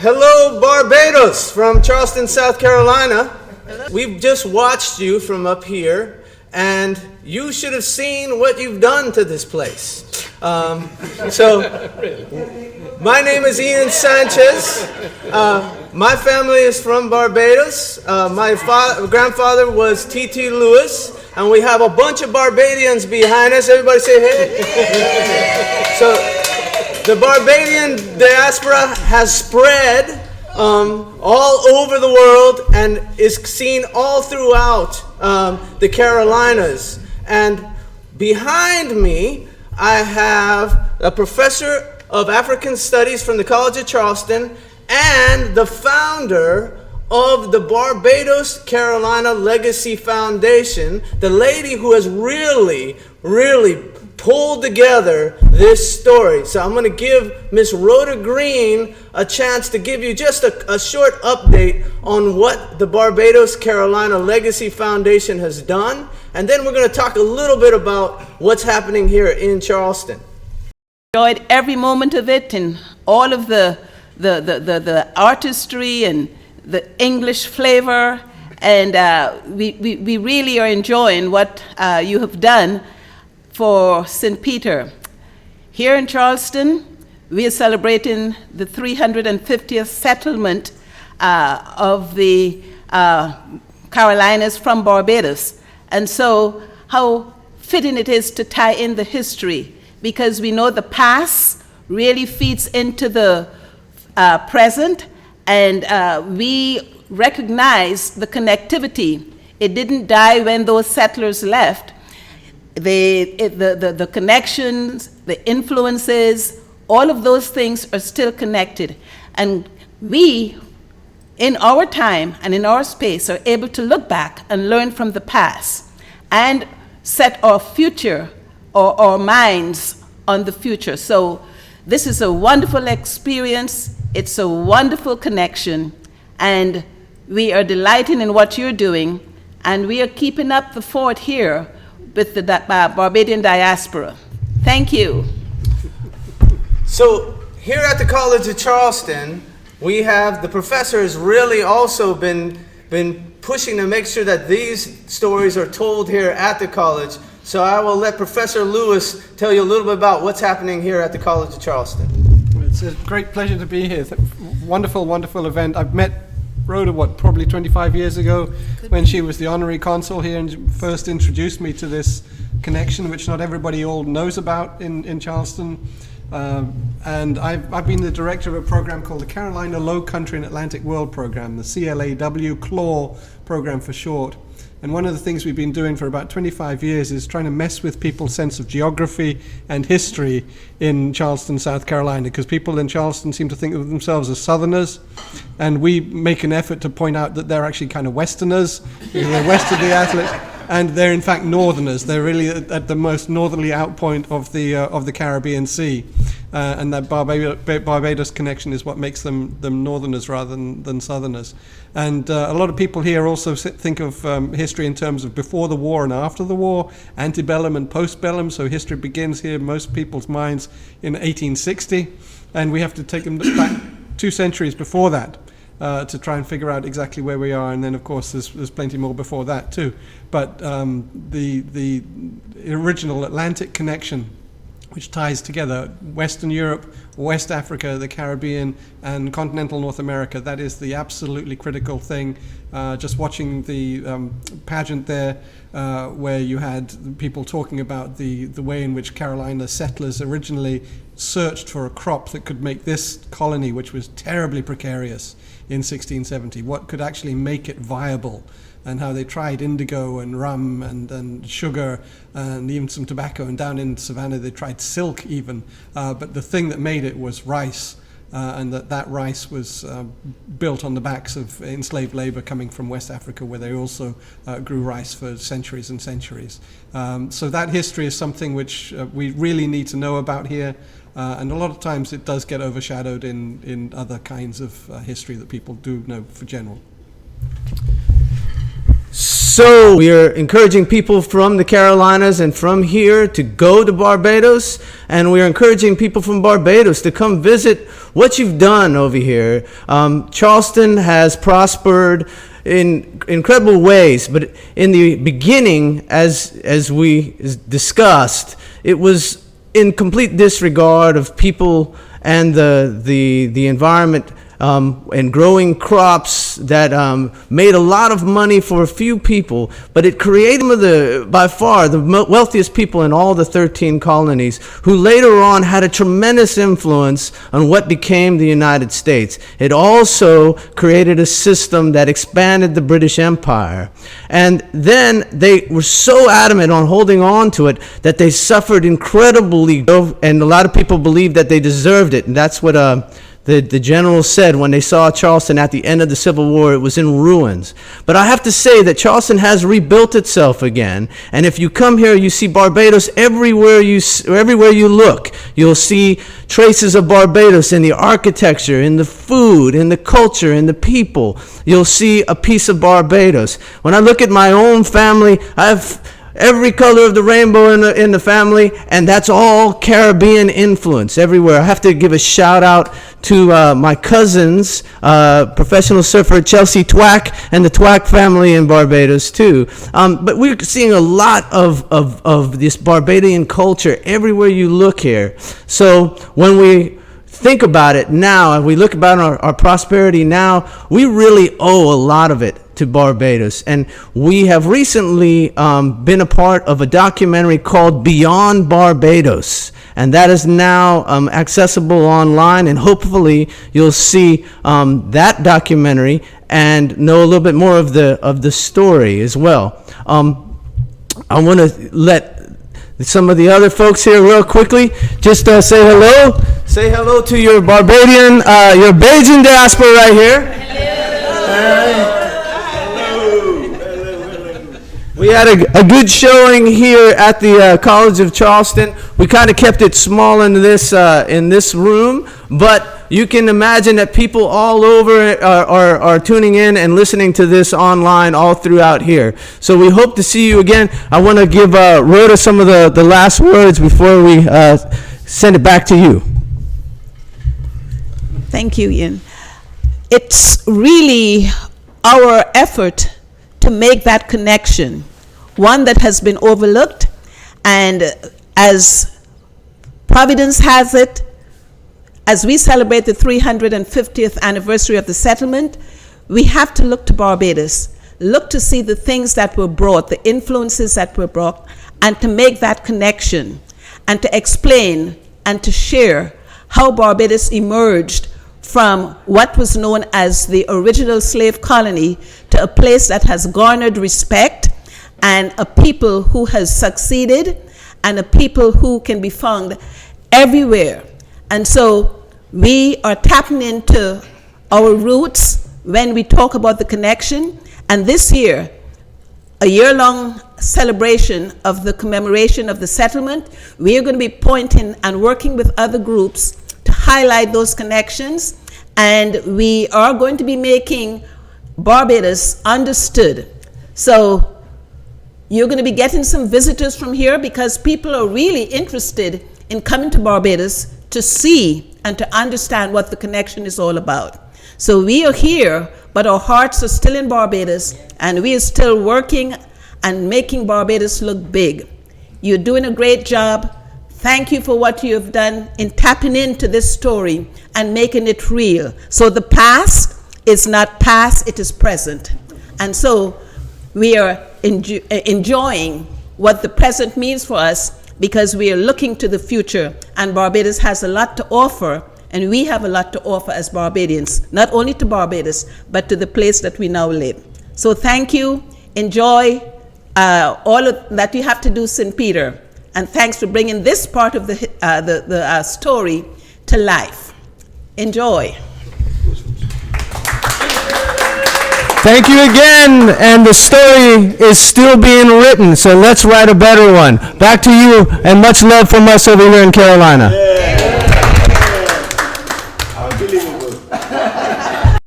Hello, Barbados from Charleston, South Carolina. We've just watched you from up here, and you should have seen what you've done to this place. My name is Ian Sanchez. My family is from Barbados. My grandfather was T.T. Lewis, and we have a bunch of Barbadians behind us. Everybody say hey. So the Barbadian diaspora has spread all over the world and is seen all throughout the Carolinas. And behind me, I have a professor of African Studies from the College of Charleston and the founder of the Barbados Carolina Legacy Foundation, the lady who has really pulled together this story. So I'm going to give Miss Rhoda Green a chance to give you just a short update on what the Barbados Carolina Legacy Foundation has done, and then we're going to talk a little bit about what's happening here in Charleston. Enjoyed every moment of it, and all of the artistry and the English flavor, and we really are enjoying what you have done for St. Peter. Here in Charleston, we are celebrating the 350th settlement of the Carolinas from Barbados. And so how fitting it is to tie in the history, because we know the past really feeds into the present, and we recognize the connectivity. It didn't die when those settlers left. The connections, the influences, all of those things are still connected. And we, in our time and in our space, are able to look back and learn from the past and set our future or our minds on the future. So this is a wonderful experience. It's a wonderful connection. And we are delighting in what you're doing. And we are keeping up the fort here with the Barbadian diaspora. Thank you. So here at the College of Charleston, we have the professor has really also been pushing to make sure that these stories are told here at the college. So I will let Professor Lewis tell you a little bit about what's happening here at the College of Charleston. It's a great pleasure to be here. Wonderful, wonderful event. I've met Rhoda, probably 25 years ago, when she was the honorary consul here and first introduced me to this connection, which not everybody all knows about in Charleston. And I've been the director of a program called the Carolina Low Country and Atlantic World Program, the CLAW, CLAW program for short. And one of the things we've been doing for about 25 years is trying to mess with people's sense of geography and history in Charleston, South Carolina, because people in Charleston seem to think of themselves as Southerners, and we make an effort to point out that they're actually kind of Westerners, because they're west of the Atlantic, and they're in fact Northerners. They're really at the most northerly outpoint of the Caribbean Sea, and that Barbados connection is what makes them Northerners rather than Southerners. And a lot of people here also think of history in terms of before the war and after the war, antebellum and postbellum. So history begins here, most people's minds, in 1860, and we have to take them back 2 centuries before that to try and figure out exactly where we are. And then, of course, there's plenty more before that too. But the original Atlantic connection, which ties together Western Europe, West Africa, the Caribbean, and continental North America. That is the absolutely critical thing. Just watching the pageant there, where you had people talking about the way in which Carolina settlers originally searched for a crop that could make this colony, which was terribly precarious in 1670, what could actually make it viable, and how they tried indigo and rum and sugar and even some tobacco, and down in Savannah they tried silk even, but the thing that made it was rice, and that rice was built on the backs of enslaved labor coming from West Africa, where they also grew rice for centuries and centuries. So that history is something which we really need to know about here, and a lot of times it does get overshadowed in other kinds of history that people do know for general. So we are encouraging people from the Carolinas and from here to go to Barbados, and we're encouraging people from Barbados to come visit what you've done over here. Charleston has prospered in incredible ways, but in the beginning, as we discussed, it was in complete disregard of people and the environment, and growing crops that made a lot of money for a few people, but it created by far the wealthiest people in all the 13 colonies, who later on had a tremendous influence on what became the United States. It also created a system that expanded the British Empire. And then they were so adamant on holding on to it that they suffered incredibly, and a lot of people believed that they deserved it, and that's what the general said when they saw Charleston at the end of the Civil War. It was in ruins. But I have to say that Charleston has rebuilt itself again. And if you come here, you see Barbados everywhere you look. You'll see traces of Barbados in the architecture, in the food, in the culture, in the people. You'll see a piece of Barbados. When I look at my own family, I have every color of the rainbow in the family, and that's all Caribbean influence everywhere. I have to give a shout out to my cousins, professional surfer Chelsea Twack, and the Twack family in Barbados too. But we're seeing a lot of this Barbadian culture everywhere you look here. So when we think about it now, and we look about our prosperity now, we really owe a lot of it to Barbados. And we have recently been a part of a documentary called Beyond Barbados, and that is now accessible online, and hopefully you'll see that documentary and know a little bit more of the story as well. I want to let some of the other folks here real quickly just say hello. Say hello to your Barbadian, your Bajan diaspora right here. Hello. We had a good showing here at the College of Charleston. We kind of kept it small in this room, but you can imagine that people all over are tuning in and listening to this online all throughout here. So we hope to see you again. I want to give Rhoda some of the last words before we send it back to you. Thank you, Ian. It's really our effort to make that connection, one that has been overlooked, and as Providence has it, as we celebrate the 350th anniversary of the settlement, we have to look to Barbados, look to see the things that were brought, the influences that were brought, and to make that connection, and to explain and to share how Barbados emerged from what was known as the original slave colony to a place that has garnered respect, and a people who has succeeded, and a people who can be found everywhere. And so we are tapping into our roots when we talk about the connection. And this year, a year-long celebration of the commemoration of the settlement, we are going to be pointing and working with other groups to highlight those connections, and we are going to be making Barbados understood. So you're going to be getting some visitors from here, because people are really interested in coming to Barbados to see and to understand what the connection is all about. So we are here, but our hearts are still in Barbados, and we are still working and making Barbados look big. You're doing a great job. Thank you for what you have done in tapping into this story and making it real. So the past is not past, it is present. And so we are enjoying what the present means for us, because we are looking to the future, and Barbados has a lot to offer, and we have a lot to offer as Barbadians, not only to Barbados, but to the place that we now live. So thank you. Enjoy all of that you have to do, St. Peter. And thanks for bringing this part of the story to life. Enjoy. Thank you again, and the story is still being written, so let's write a better one. Back to you, and much love from us over here in Carolina.